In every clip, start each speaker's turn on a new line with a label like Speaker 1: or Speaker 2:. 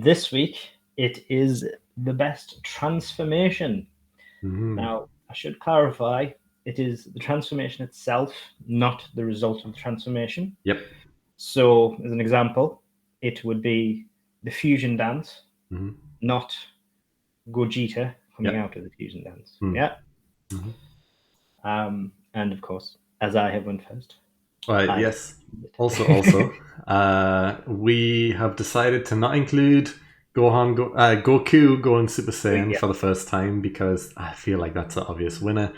Speaker 1: this week, it is the best transformation. Now, I should clarify, it is the transformation itself, not the result of the transformation.
Speaker 2: Yep.
Speaker 1: So, as an example, it would be the fusion dance, not Gogeta coming out of the fusion dance. Yeah. And of course, as I have went first.
Speaker 2: Yes. Also, we have decided to not include Goku going Super Saiyan for the first time because I feel like that's an obvious winner.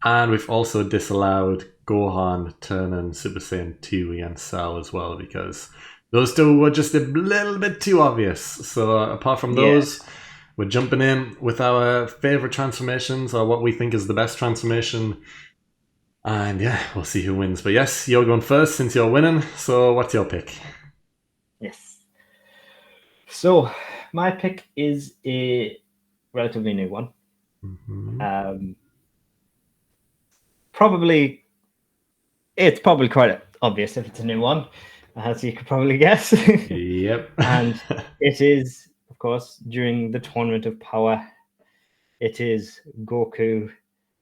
Speaker 2: And we've also disallowed Gohan turning Super Saiyan 2 against Cell as well because those two were just a little bit too obvious. So apart from those, we're jumping in with our favorite transformations or what we think is the best transformation. And yeah, we'll see who wins. But yes, you're going first since you're winning. So what's your pick?
Speaker 1: Yes. So my pick is a relatively new one. It's probably quite obvious if it's a new one, as you could probably guess.
Speaker 2: Yep.
Speaker 1: And it is, of course, during the Tournament of Power, it is Goku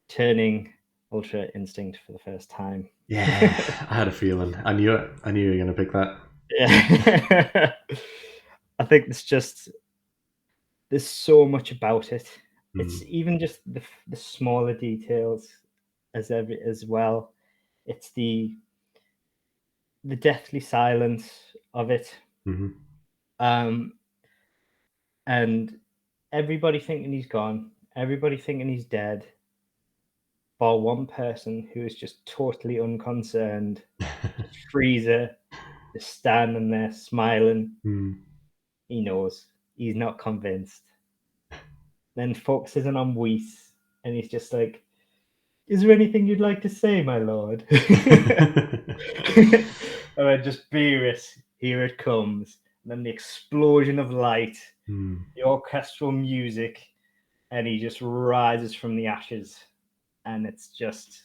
Speaker 1: turning Ultra Instinct for the first time.
Speaker 2: Yeah, I had a feeling. I knew it. I knew you were going to pick that.
Speaker 1: Yeah. I think there's so much about it. It's even just the smaller details as well. It's the deathly silence of it. And everybody thinking he's gone, everybody thinking he's dead, for one person who is just totally unconcerned, just Frieza, just standing there smiling. He knows he's not convinced. Then focuses on Whis, and he's just like, "Is there anything you'd like to say, my lord?" And then just Beerus, here it comes. And then the explosion of light, the orchestral music, and he just rises from the ashes. And it's just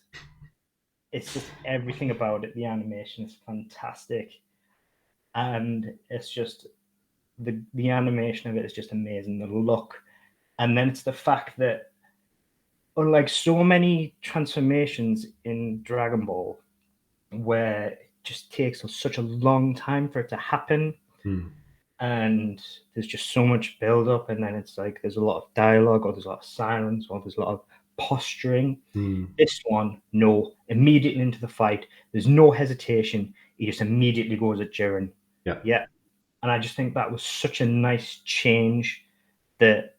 Speaker 1: everything about it. The animation is fantastic. And it's just, the animation of it is just amazing. The look. And then it's the fact that, unlike so many transformations in Dragon Ball, where it just takes such a long time for it to happen, and there's just so much build up, and then it's like there's a lot of dialogue, or there's a lot of silence, or there's a lot of posturing. This one, no, immediately into the fight. There's no hesitation. He just immediately goes at Jiren. Yeah. And I just think that was such a nice change that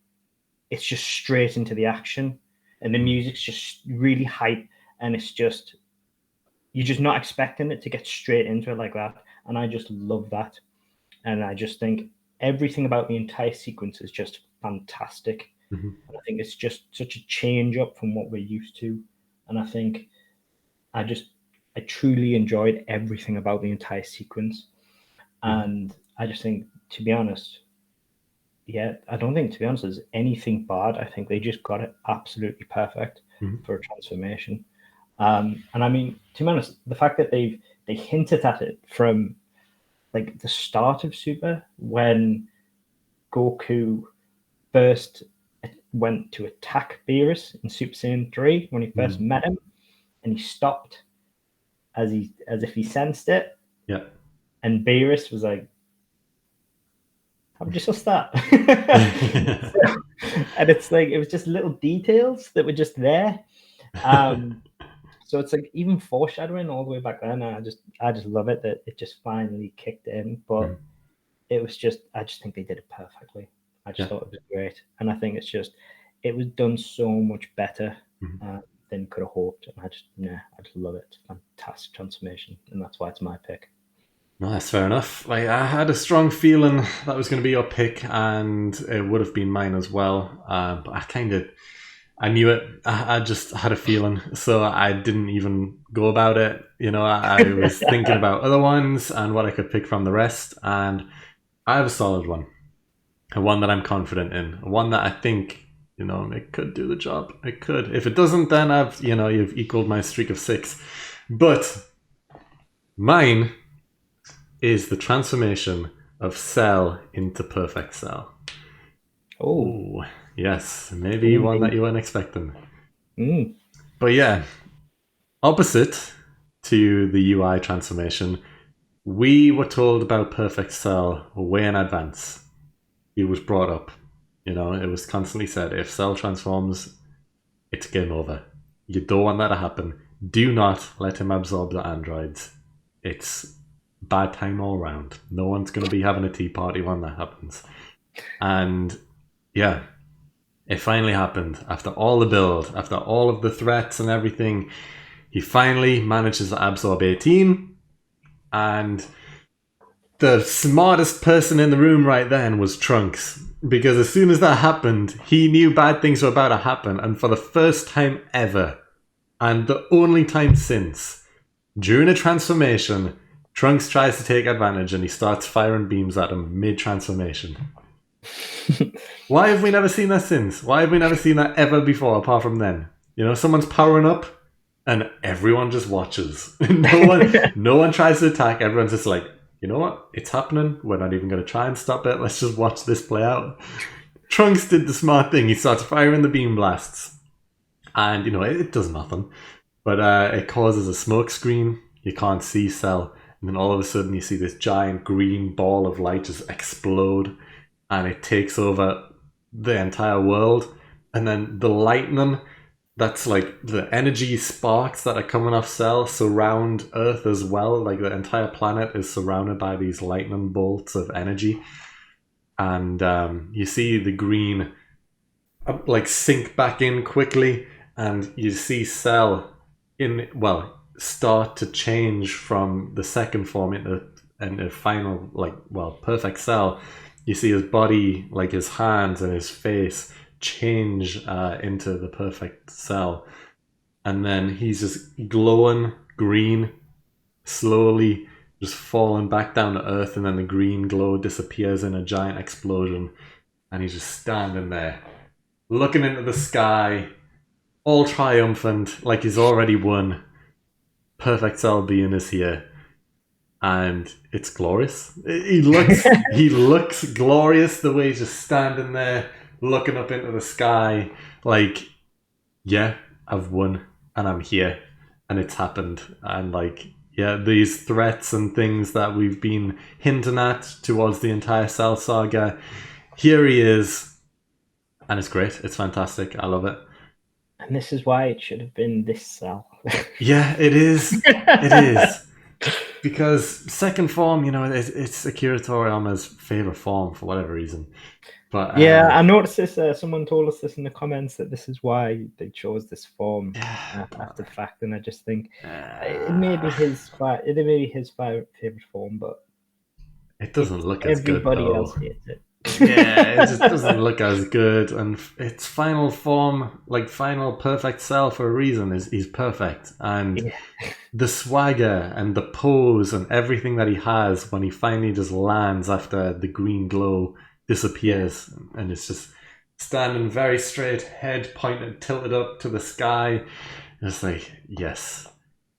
Speaker 1: it's just straight into the action. And the music's just really hype, and it's just, you're just not expecting it to get straight into it like that. And I just love that. And I just think everything about the entire sequence is just fantastic. And I think it's just such a change up from what we're used to. And I think I truly enjoyed everything about the entire sequence. And I just think, to be honest, I don't think, to be honest, there's anything bad. I think they just got it absolutely perfect for a transformation. And I mean, to be honest, the fact that they hinted at it from like the start of Super, when Goku first went to attack Beerus in Super Saiyan 3 when he first met him, and he stopped as if he sensed it.
Speaker 2: Yeah.
Speaker 1: And Beerus was like, "How would you suss that?" And it's like, it was just little details that were just there. So it's like even foreshadowing all the way back then. I just love it that it just finally kicked in. But it was just, I just think they did it perfectly. I just thought it was great. And I think it was done so much better than could have hoped. And I just love it. Fantastic transformation. And that's why it's my pick.
Speaker 2: No, that's fair enough. Like, I had a strong feeling that was going to be your pick, and it would have been mine as well. But I knew it. I just had a feeling, so I didn't even go about it. I was thinking about other ones and what I could pick from the rest, and I have a solid one, a one that I'm confident in, one that I think, it could do the job. It could. If it doesn't, then you've equaled my streak of 6. But mine is the transformation of Cell into Perfect Cell.
Speaker 1: Oh,
Speaker 2: Yes, maybe one that you weren't expecting.
Speaker 1: mm.
Speaker 2: But yeah, opposite to the UI transformation, we were told about Perfect Cell way in advance. It was brought up. You know, it was constantly said if Cell transforms, it's game over. You don't want that to happen. Do not let him absorb the androids. It's bad time all round. No one's going to be having a tea party when that happens. And yeah, it finally happened. After all the build, after all of the threats and everything, he finally manages to absorb 18. And the smartest person in the room right then was Trunks. Because as soon as that happened, he knew bad things were about to happen. And for the first time ever, and the only time since, during a transformation, Trunks tries to take advantage and he starts firing beams at him mid-transformation. Why have we never seen that since? Why have we never seen that ever before, apart from then? You know, someone's powering up and everyone just watches. No one tries to attack. Everyone's just like, you know what? It's happening. We're not even going to try and stop it. Let's just watch this play out. Trunks did the smart thing. He starts firing the beam blasts. And, you know, it does nothing. But it causes a smoke screen. You can't see Cell. And then all of a sudden you see this giant green ball of light just explode. And it takes over the entire world. And then the lightning, that's like the energy sparks that are coming off Cell surround Earth as well. Like the entire planet is surrounded by these lightning bolts of energy. And you see the green like sink back in quickly. And you see Cell start to change from the second form into final, perfect Cell. You see his body, like his hands and his face, change into the perfect Cell. And then he's just glowing green, slowly just falling back down to Earth, and then the green glow disappears in a giant explosion. And he's just standing there, looking into the sky, all triumphant, like he's already won. Perfect Cell being is here. And it's glorious. He looks glorious the way he's just standing there, looking up into the sky, like, yeah, I've won and I'm here and it's happened. And like, yeah, these threats and things that we've been hinting at towards the entire Cell saga, here he is, and it's great. It's fantastic. I love it.
Speaker 1: And this is why it should have been this Cell.
Speaker 2: Yeah, it is. It is. Because second form, you know, it's Akira Toriyama's favorite form for whatever reason. But
Speaker 1: yeah, I noticed this. Someone told us this in the comments that this is why they chose this form after the fact, and I just think it may be his favorite form, but
Speaker 2: it doesn't look as good.
Speaker 1: Everybody else hates it.
Speaker 2: Yeah, it just doesn't look as good, and its final form, like final perfect Cell for a reason, is perfect, and the swagger and the pose and everything that he has when he finally just lands after the green glow disappears, and it's just standing very straight, head pointed, tilted up to the sky. It's like, yes,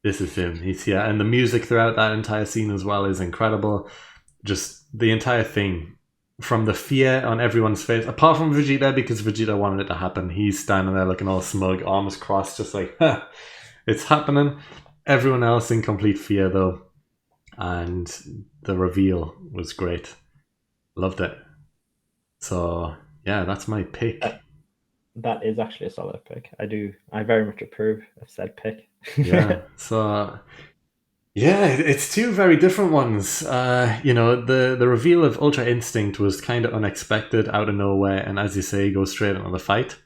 Speaker 2: this is him. He's here, and the music throughout that entire scene as well is incredible. Just the entire thing. From the fear on everyone's face, apart from Vegeta, because Vegeta wanted it to happen. He's standing there looking all smug, arms crossed, just like, huh, it's happening. Everyone else in complete fear, though. And the reveal was great. Loved it. So, yeah, that's my pick.
Speaker 1: That is actually a solid pick. I very much approve of said pick.
Speaker 2: Yeah, so... yeah, it's two very different ones. You know, the reveal of Ultra Instinct was kind of unexpected, out of nowhere, and as you say, goes straight into the fight.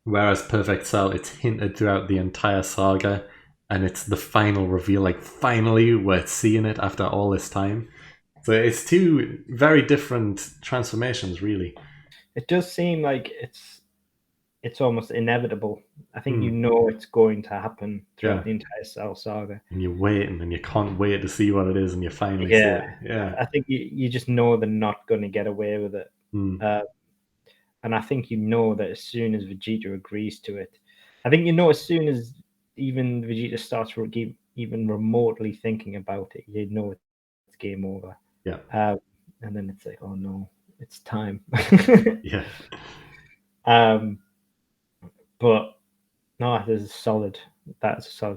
Speaker 2: Whereas Perfect Cell, it's hinted throughout the entire saga, and it's the final reveal. Like, finally, we're seeing it after all this time. So it's two very different transformations, really.
Speaker 1: It does seem like it's almost inevitable. I think you know it's going to happen throughout the entire Cell saga.
Speaker 2: And you're waiting, and you can't wait to see what it is, and you finally see it. Yeah.
Speaker 1: I think you just know they're not going to get away with it. And I think you know that as soon as Vegeta agrees to it, I think you know as soon as even Vegeta starts even remotely thinking about it, you know it's game over.
Speaker 2: Yeah.
Speaker 1: and then it's like, oh no, it's time.
Speaker 2: Yeah.
Speaker 1: But no, that is a solid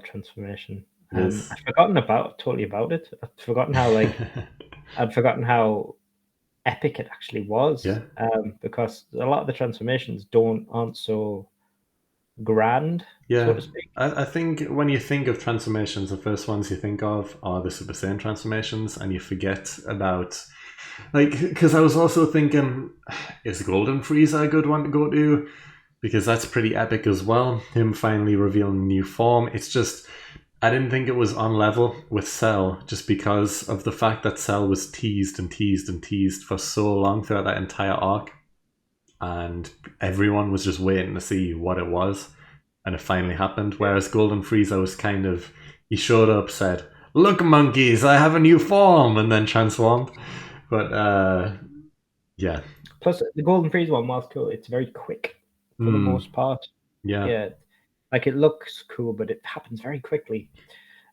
Speaker 1: transformation.
Speaker 2: It is.
Speaker 1: I'd forgotten totally about it. I'd forgotten how epic it actually was.
Speaker 2: Yeah.
Speaker 1: Because a lot of the transformations aren't so grand, so
Speaker 2: Yeah.
Speaker 1: to speak.
Speaker 2: I think when you think of transformations, the first ones you think of are the Super Saiyan transformations, and you forget about, like, because I was also thinking, is Golden Frieza a good one to go to? Because that's pretty epic as well. Him finally revealing a new form. It's just, I didn't think it was on level with Cell, just because of the fact that Cell was teased and teased and teased for so long throughout that entire arc, and everyone was just waiting to see what it was, and it finally happened. Whereas Golden Frieza was kind of, he showed up, said, "Look, monkeys, I have a new form," and then transformed. But yeah.
Speaker 1: Plus, the Golden Frieza one was cool. It's very quick for the most part.
Speaker 2: Yeah.
Speaker 1: Yeah, like it looks cool, but it happens very quickly.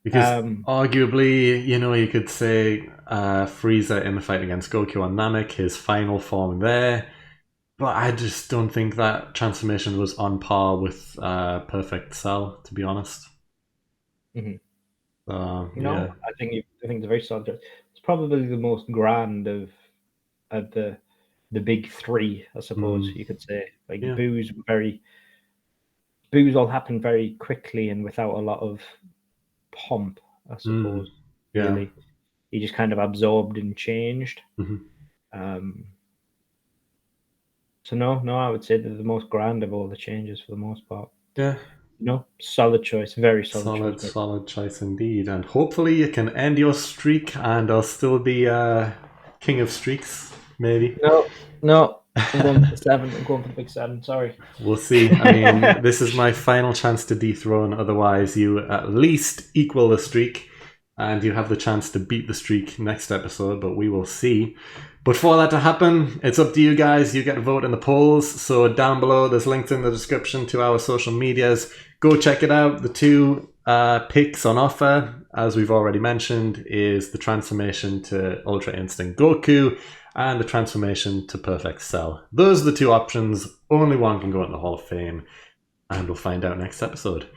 Speaker 2: Because arguably, you could say Frieza in the fight against Goku on Namek, his final form there. But I just don't think that transformation was on par with Perfect Cell, to be honest. Yeah.
Speaker 1: I think it's a very solid. It's probably the most grand of the big three, I suppose you could say. Like
Speaker 2: Yeah.
Speaker 1: Boo's all happened very quickly and without a lot of pomp, I suppose.
Speaker 2: Yeah.
Speaker 1: Really, he just kind of absorbed and changed. So no, I would say they're the most grand of all the changes for the most part.
Speaker 2: Yeah.
Speaker 1: Solid choice, very solid choice.
Speaker 2: Solid choice indeed. And hopefully you can end your streak and I'll still be king of streaks, maybe.
Speaker 1: No, I'm going for the 7. I'm going for the big 7. Sorry.
Speaker 2: We'll see. I mean, this is my final chance to dethrone. Otherwise, you at least equal the streak, and you have the chance to beat the streak next episode. But we will see. But for that to happen, it's up to you guys. You get to vote in the polls. So down below, there's links in the description to our social medias. Go check it out. The 2 picks on offer, as we've already mentioned, is the transformation to Ultra Instinct Goku and the transformation to Perfect Cell. Those are the 2 options. Only one can go in the Hall of Fame, and we'll find out next episode.